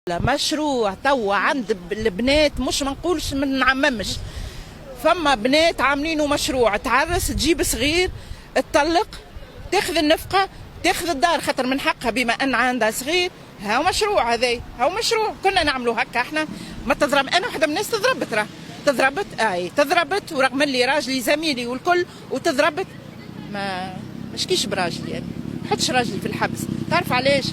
مشروع توا عند البنات، مش ما نقولش ما نعممش، فما بنات عاملينه مشروع تعرس تجيب صغير تطلق تاخذ النفقه تاخذ الدار خاطر من حقها بما ان عندها صغير. هاو مشروع، هذا هاو مشروع كنا نعملوا هكا احنا. ما تضرب، انا واحده من الناس تضربت، راه تضربت، تضربت، ورغم اللي راجلي زميلي والكل وتضربت ما مشكيش براجلي، يعني ما نحطش راجلي في الحبس. تعرف علاش؟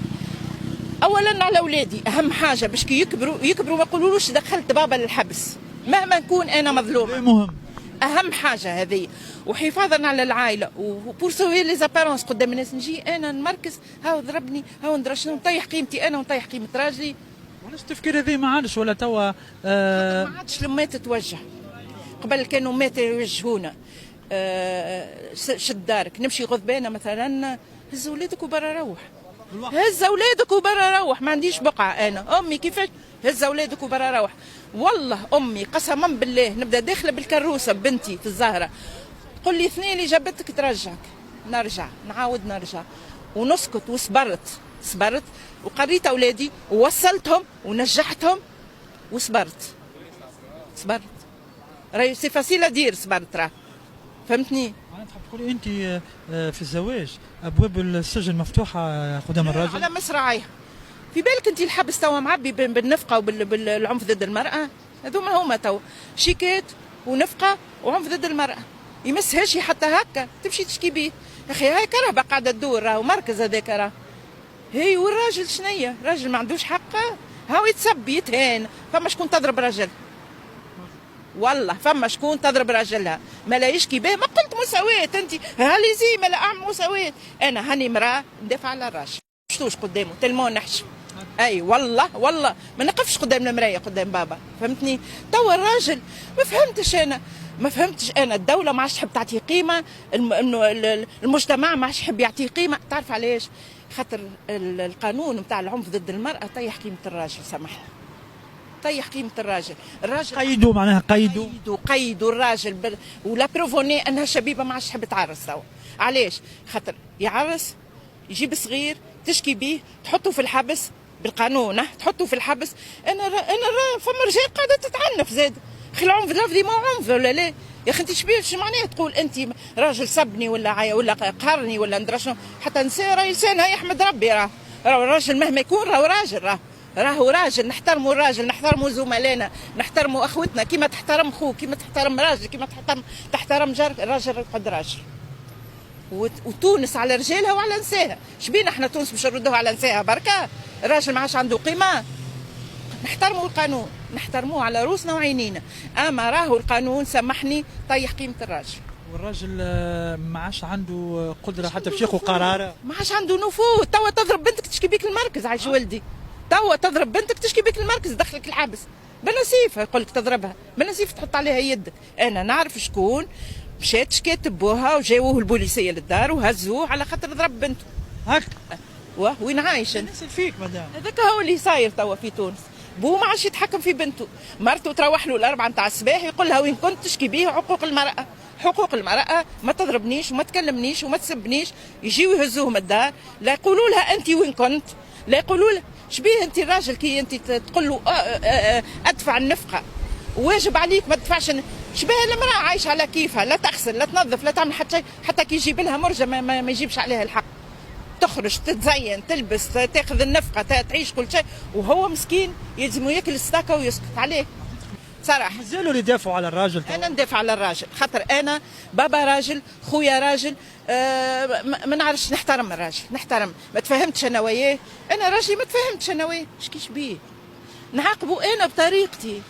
اولا على اولادي اهم حاجه باش كي يكبروا ما يقولولوش دخلت بابا للحبس مهما نكون انا مظلومه. مهم. اهم حاجه هذه، وحفاظا على العائله وبور سوي لي زابارونس قدام الناس. نجي انا نمركز هاو ضربني هاو ندرشني ونطيح قيمتي انا ونطيح قيمه راجلي. وعلاش التفكير هذا ما عادش ولا توا؟ ما عادش الامات تتوجه. قبل كانوا امات يوجهونا شد دارك، نمشي غضبانه مثلا هز ولادك وبرا روح، هز اولادك وبرا روح. ما عنديش بقعه انا، امي كيفاش هز اولادك وبرا روح. والله امي قسما بالله نبدا داخله بالكروسه بنتي في الزهره تقول لي اثنين اللي جابتك ترجعك، نرجع نعاود نرجع ونسكت. صبرت وقريت اولادي ووصلتهم ونجحتهم وصبرت. راهي سي فاسيل ادير صبرت، راه فهمتني. انا تحب تقولي انت في الزواج ابواب السجن مفتوحه قدام الراجل على مصراعيه. في بالك انت الحبس توا معبي بالنفقه وبالعنف ضد المراه. هذوما هما توا شيكات ونفقه وعنف ضد المراه. يمسهاش حتى هكا تمشي تشكي بيه. يا اخي هاي كرهبه قاعده تدور، راهو مركز هذاك راه. هي والراجل شنيا؟ راجل ما عندوش حق، هاو يتسب يتهان. فما شكون تضرب راجل؟ والله فما شكون تضرب راجلها ما لا يشكي به. ما قلت مساواة انت هالي زي ما لا اعمل مساواة. انا هاني مراه ندافع على الراجل، شفتوش قدامه تلمون نحشم. اي والله ما نقفش قدام المرايه قدام بابا، فهمتني. توا الراجل ما فهمتش انا الدوله ما عادش تحب تعطيه قيمه، المجتمع ما عادش يحب يعطيه قيمه. تعرف علاش؟ خاطر القانون نتاع العنف ضد المراه طيح قيمه الراجل. سامحني، طيح قيمه الراجل. قيدوا معناها قيدوا الراجل ولا بروفوني انها شبيبه ما عادش تحب تعرس. توا علاش؟ خاطر يعرس يجيب صغير تشكي بيه تحطه في الحبس بالقانون، تحطه في الحبس. انا فما رجال قاعده تتعنف زاد. اخي العنف لفظي ما عنف ولا لا؟ يا اخي انت شبيه معناها تقول انت راجل سبني ولا قهرني ولا ندرى شنو؟ حتى نساء راهي لسانها يحمد ربي. راه الراجل مهما يكون راهو راجل، راهو راجل. نحترموا الراجل، نحترموا زملائنا، نحترموا اخوتنا كيما تحترم اخوك، كيما تحترم راجل، كيما تحترم جارك. الراجل يقعد راجل. وتونس على رجالها وعلى نساها. شبينا احنا تونس باش نردوها على نساها بركه؟ الراجل ما عادش عنده قيمه. نحترموا القانون، نحترموه على روسنا وعينينا. اما راهو القانون سامحني طيح قيمه الراجل. والراجل ما عادش عنده قدره حتى باش ياخذ قرار، ما عادش عنده نفوذ. توا تضرب بنتك تشكي بيك المركز. عايش ولدي توا تضرب بنتك تشكي بيك المركز دخلك الحبس بنسيف. يقول لك تضربها بنسيف تحط عليها يدك. انا نعرف شكون مشات شكات بوها وجاوه البوليسيه للدار وهزوه على خاطر ضرب بنته. هك وين عايش نسال فيك مدام؟ هذاك هو اللي صاير توا في تونس. بو ما عادش يتحكم في بنته. مرته تروح له الأربعة نتاع الصباح يقول لها وين كنت تشكي بيه حقوق المرأة. حقوق المرأة ما تضربنيش وما تكلمنيش وما تسبنيش. يجيو يهزوهم الدار، لا يقولوا لها أنت وين كنت، لا يقولوا لها شبيه أنت الراجل كي أنت تقول له أدفع النفقة واجب عليك ما تدفعش. شبيه المرأة عايشة على كيفها، لا تغسل لا تنظف لا تعمل حتى كي يجيب لها مرجع ما يجيبش عليها الحق. تخرج تتزين تلبس تاخذ النفقه تعيش كل شيء، وهو مسكين يلزمو ياكل الستاكه ويسكت عليه. صراحه مازالوا اللي يدافعوا على الراجل. انا ندافع على الراجل خاطر انا بابا راجل، خويا راجل. ما نعرفش نحترم الراجل، نحترم. ما تفهمتش انا وياه، انا راجلي ما تفهمتش انا وياه. شكيش بيه نعاقبه انا بطريقتي.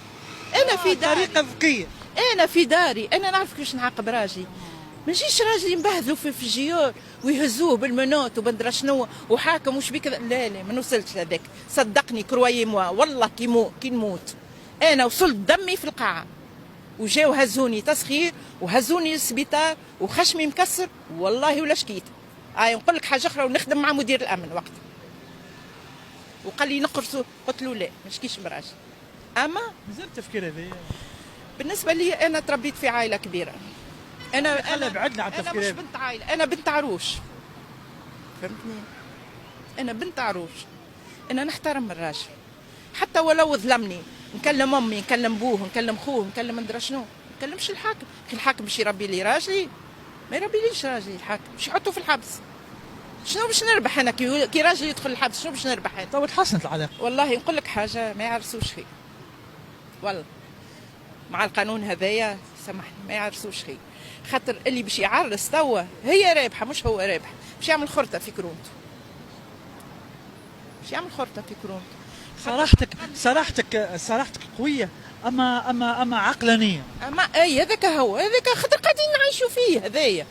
انا في داري طريقه ذكيه. انا في داري انا نعرف كيفاش نعاقب راجلي. ما نجيش راجل ينبهذلوا في الجيور ويهزوه بالمنوت وبندرى شنو وحاكم وش بك. لا ما نوصلش لهذاك، صدقني كرويي موا والله كي نموت. انا وصلت دمي في القاعه وجاو هزوني تسخير وهزوني للسبيطار وخشمي مكسر والله ولا شكيت. نقول لك حاجه اخرى ونخدم مع مدير الامن وقت وقال لي نقرصوا، قلت له لا ما نشكيش براجل. اما مازال التفكير هذا بالنسبه لي انا تربيت في عائله كبيره. انا بعدنا على التفكير. انا مش بنت عائله، انا بنت عروش، فهمتني. انا بنت عروش. انا نحترم الراجل حتى ولو ظلمني نكلم امي، نكلم بوه، نكلم خوه، نكلم مدري شنو، ما نكلمش الحاكم. كي الحاكم باش يربي لي راجلي ما يربيليش راجلي، الحاكم باش يحطه في الحبس. شنو باش نربح انا كي راجلي يدخل الحبس؟ شنو باش نربح انا؟ تو تحسنت العلاقه. والله نقول لك حاجه، ما يعرسوش خير والله مع القانون هذايا، سامحني ما يعرسوش خير، خاطر اللي باش يعرس توا هي رابحه مش هو رابح، باش يعمل خرطه في كرونته، باش يعمل خرطه في كرونته. صراحتك قويه، اما عقلانيه. اما اي هذاك هو هذاك، خاطر قاعدين نعيشوا فيه هذايا.